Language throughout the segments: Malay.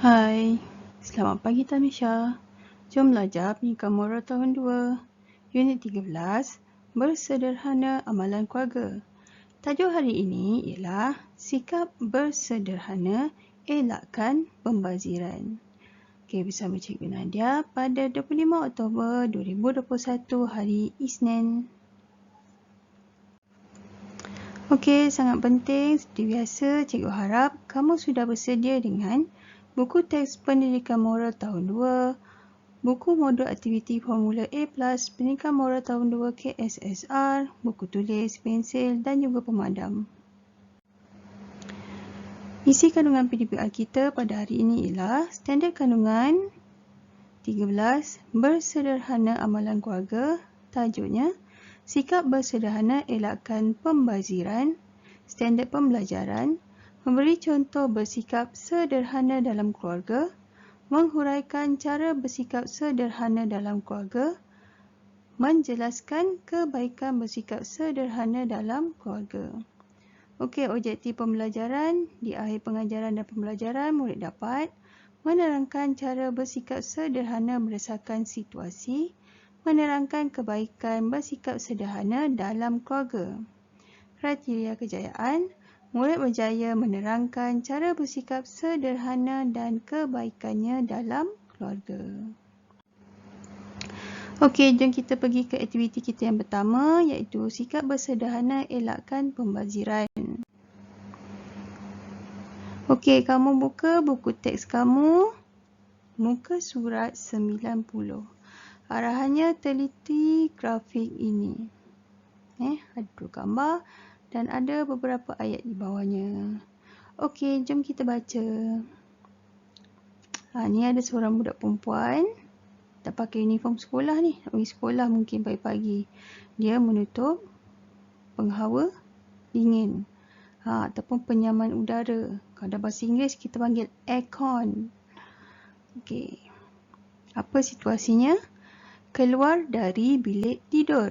Hai, selamat pagi Tamisha. Jom belajar Peringkat Moral tahun 2, Unit 13, Bersederhana Amalan Keluarga. Tajuk hari ini ialah Sikap Bersederhana Elakkan Pembaziran. Okey, bersama Cikgu Nadia pada 25 Oktober 2021 hari Isnin. Okey, sangat penting. Seperti biasa, Cikgu harap kamu sudah bersedia dengan buku teks Pendidikan Moral tahun 2, buku modul aktiviti Formula A+, Pendidikan Moral tahun 2 KSSR, buku tulis, pensil dan juga pemadam. Isi kandungan PDPR kita pada hari ini ialah standard kandungan 13, Bersederhana Amalan Keluarga. Tajuknya, Sikap Bersederhana Elakkan Pembaziran. Standard pembelajaran, memberi contoh bersikap sederhana dalam keluarga, menghuraikan cara bersikap sederhana dalam keluarga, menjelaskan kebaikan bersikap sederhana dalam keluarga. Okey, objektif pembelajaran. Di akhir pengajaran dan pembelajaran, murid dapat menerangkan cara bersikap sederhana berdasarkan situasi, menerangkan kebaikan bersikap sederhana dalam keluarga. Kriteria kejayaan, murid berjaya menerangkan cara bersikap sederhana dan kebaikannya dalam keluarga. Okey, jom kita pergi ke aktiviti kita yang pertama, iaitu sikap bersederhana elakkan pembaziran. Okey, kamu buka buku teks kamu, muka surat 90. Arahannya teliti grafik ini. Ada dua gambar dan ada beberapa ayat di bawahnya. Okey, jom kita baca. Ni ada seorang budak perempuan. Tak pakai uniform sekolah ni. Nak pergi sekolah mungkin pagi-pagi. Dia menutup penghawa dingin. Ataupun penyaman udara. Kalau dalam bahasa Inggeris kita panggil aircon. Okey. Apa situasinya? Keluar dari bilik tidur.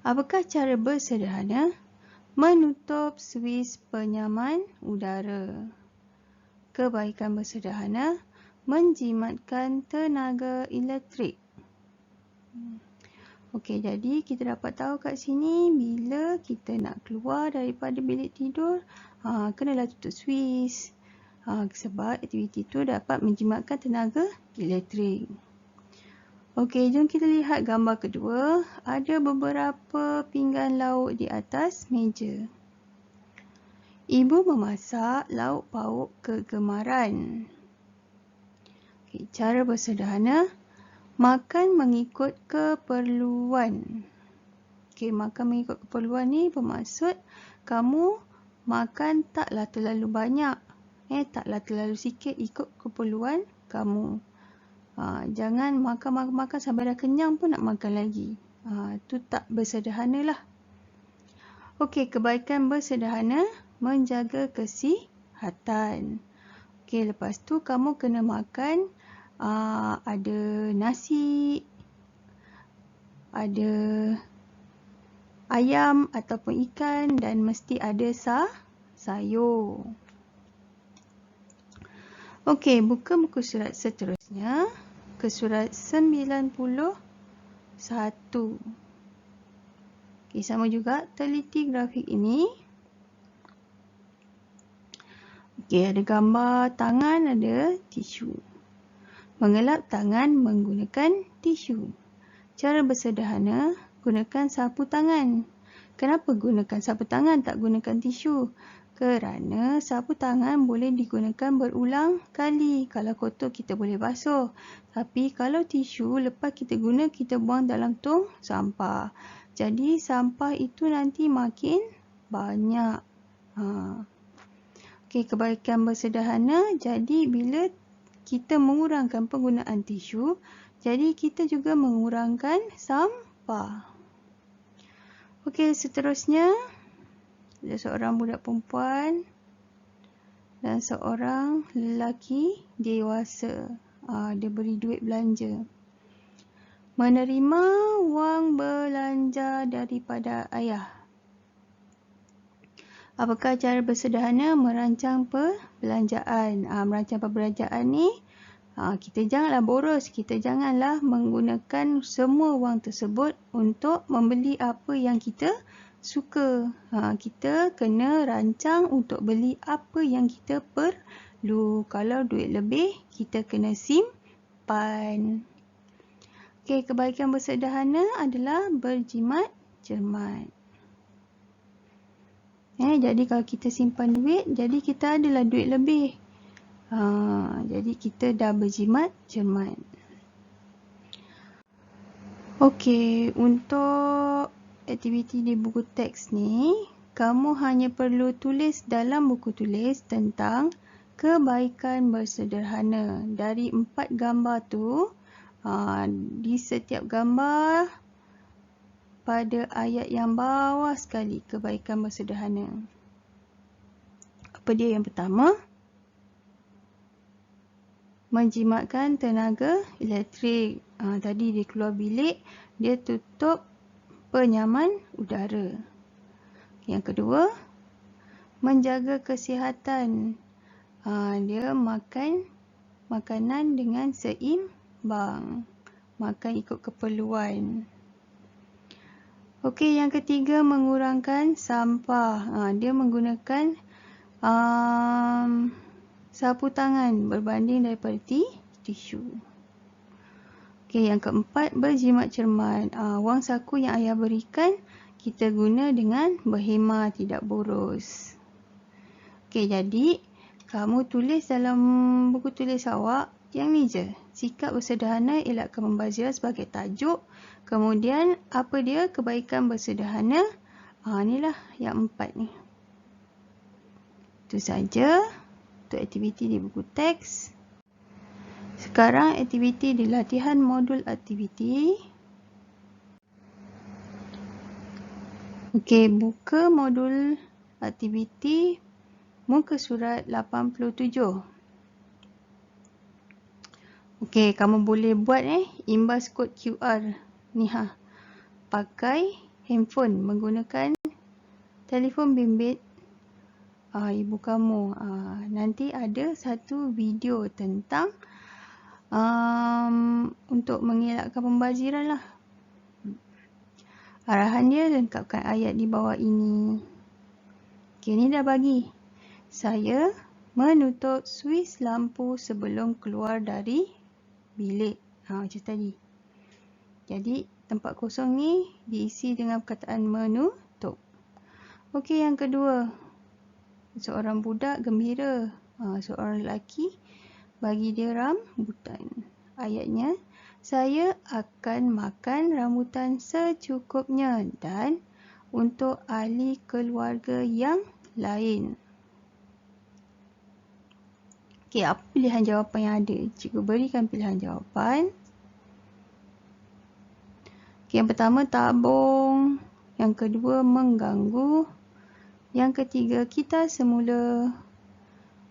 Apakah cara bersederhana menutup suis penyaman udara? Kebaikan bersederhana menjimatkan tenaga elektrik. Okey, jadi kita dapat tahu kat sini bila kita nak keluar daripada bilik tidur, kenalah tutup suis. Sebab aktiviti itu dapat menjimatkan tenaga elektrik. Okey, jom kita lihat gambar kedua. Ada beberapa pinggan lauk di atas meja. Ibu memasak lauk pauk kegemaran. Okay, cara bersederhana, makan mengikut keperluan. Okay, makan mengikut keperluan ni bermaksud kamu makan taklah terlalu banyak. Taklah terlalu sikit ikut keperluan kamu. Jangan makan sampai dah kenyang pun nak makan lagi. Tu tak bersederhana lah. Okey, kebaikan bersederhana menjaga kesihatan. Okey, lepas tu kamu kena makan ada nasi, ada ayam ataupun ikan dan mesti ada sayur. Okey, buka muka surat seterusnya ke surat 91. Okey, sama juga teliti grafik ini. Okey, ada gambar tangan, ada tisu. Mengelap tangan menggunakan tisu. Cara bersederhana, gunakan sapu tangan. Kenapa gunakan sapu tangan, tak gunakan tisu? Kerana sapu tangan boleh digunakan berulang kali. Kalau kotor kita boleh basuh. Tapi kalau tisu, lepas kita guna, kita buang dalam tong sampah. Jadi sampah itu nanti makin banyak. Okey, kebaikan bersederhana. Jadi bila kita mengurangkan penggunaan tisu, jadi kita juga mengurangkan sampah. Okey, seterusnya ada seorang budak perempuan dan seorang lelaki dewasa. Dia beri duit belanja. Menerima wang belanja daripada ayah. Apakah cara bersederhana merancang perbelanjaan? Merancang perbelanjaan ni, kita janganlah boros. Kita janganlah menggunakan semua wang tersebut untuk membeli apa yang kita suka. Kita kena rancang untuk beli apa yang kita perlu. Kalau duit lebih, kita kena simpan. Okey, kebaikan bersederhana adalah berjimat cermat. Jadi kalau kita simpan duit, jadi kita adalah duit lebih. Jadi kita dah berjimat cermat. Okey, untuk aktiviti di buku teks ni, kamu hanya perlu tulis dalam buku tulis tentang kebaikan bersederhana. Dari 4 gambar tu, di setiap gambar pada ayat yang bawah sekali, kebaikan bersederhana. Apa dia yang pertama? Menjimatkan tenaga elektrik. Tadi dia keluar bilik, dia tutup penyaman udara. Yang kedua, menjaga kesihatan. Dia makan makanan dengan seimbang. Makan ikut keperluan. Okey, yang ketiga, mengurangkan sampah. Dia menggunakan sapu tangan berbanding daripada tisu. Okey, yang keempat, berjimat cermat. Wang saku yang ayah berikan, kita guna dengan berhemah, tidak boros. Okey, jadi kamu tulis dalam buku tulis awak yang ni je. Sikap bersederhana, elakkan membaziran sebagai tajuk. Kemudian, apa dia kebaikan bersederhana? Inilah yang 4 ni. Itu saja untuk aktiviti di buku teks. Sekarang aktiviti di latihan modul aktiviti. Okey, buka modul aktiviti muka surat 87. Okey, kamu boleh buat imbas kod QR ni pakai handphone menggunakan telefon bimbit ibu kamu. Nanti ada satu video tentang untuk mengelakkan pembaziran lah. Arahan dia, lengkapkan ayat di bawah ini. Okey, ni dah bagi. Saya menutup suis lampu sebelum keluar dari bilik. Macam tadi. Jadi, tempat kosong ni diisi dengan perkataan menutup. Okey, yang kedua. Seorang budak gembira. Seorang lelaki bagi dia rambutan. Ayatnya, saya akan makan rambutan secukupnya dan untuk ahli keluarga yang lain. Okey, apa pilihan jawapan yang ada? Cikgu berikan pilihan jawapan. Okey, yang pertama, tabung. Yang kedua, mengganggu. Yang ketiga, kita semula.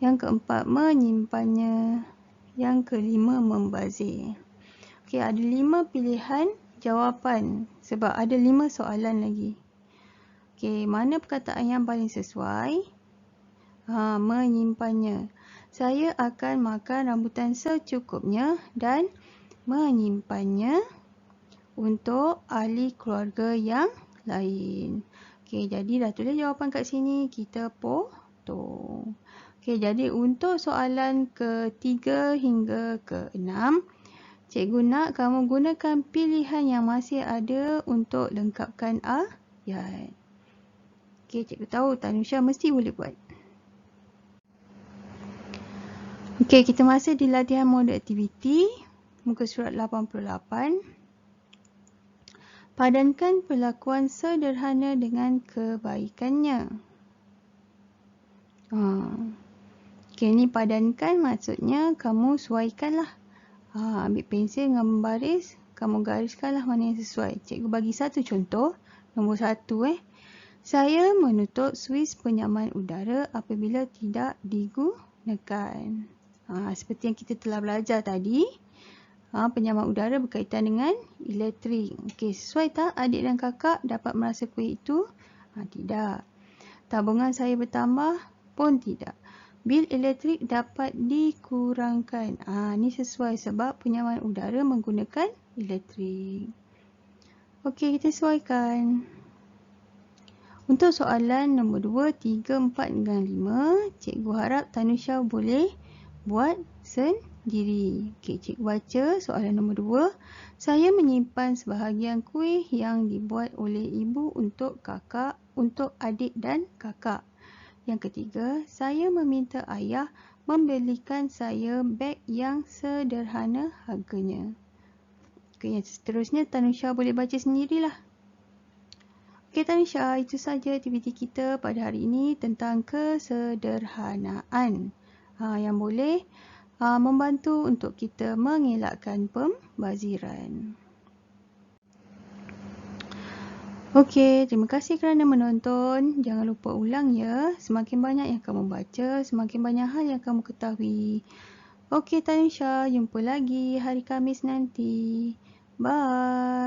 Yang keempat, menyimpannya. Yang kelima, membazir. Okey, ada 5 pilihan jawapan sebab ada 5 soalan lagi. Okey, mana perkataan yang paling sesuai? Menyimpannya. Saya akan makan rambutan secukupnya dan menyimpannya untuk ahli keluarga yang lain. Okey, jadi dah tulis jawapan kat sini. Kita potong. Okey, jadi untuk soalan ke-3 hingga ke-6, cikgu nak kamu gunakan pilihan yang masih ada untuk lengkapkan ayat. Okey, cikgu tahu Tanusha mesti boleh buat. Okey, kita masih di latihan modul aktiviti. Muka surat 88. Padankan perlakuan sederhana dengan kebaikannya. Okey, ni padankan maksudnya kamu suaikanlah. Ambil pensel dengan membaris, kamu gariskanlah mana yang sesuai. Cikgu bagi satu contoh. Nombor 1. Saya menutup suis penyaman udara apabila tidak digunakan. Seperti yang kita telah belajar tadi, penyaman udara berkaitan dengan elektrik. Okey, sesuai tak adik dan kakak dapat merasa kuih itu? Tidak. Tabungan saya bertambah pun tidak. Bil elektrik dapat dikurangkan. Ni sesuai sebab penyamaan udara menggunakan elektrik. Okey, kita sesuaikan. Untuk soalan nombor 2, 3, 4 dan 5, cikgu harap Tanusha boleh buat sendiri. Okey, cikgu baca soalan nombor 2. Saya menyimpan sebahagian kuih yang dibuat oleh ibu untuk kakak, untuk adik dan kakak. Yang ketiga, saya meminta ayah membelikan saya beg yang sederhana harganya. Okey, yang seterusnya Tanusha boleh baca sendirilah. Okey Tanisha, itu saja aktiviti kita pada hari ini tentang kesederhanaan yang boleh membantu untuk kita mengelakkan pembaziran. Okey, terima kasih kerana menonton. Jangan lupa ulang ya. Semakin banyak yang kamu baca, semakin banyak hal yang kamu ketahui. Okey Tanisha, jumpa lagi hari Khamis nanti. Bye.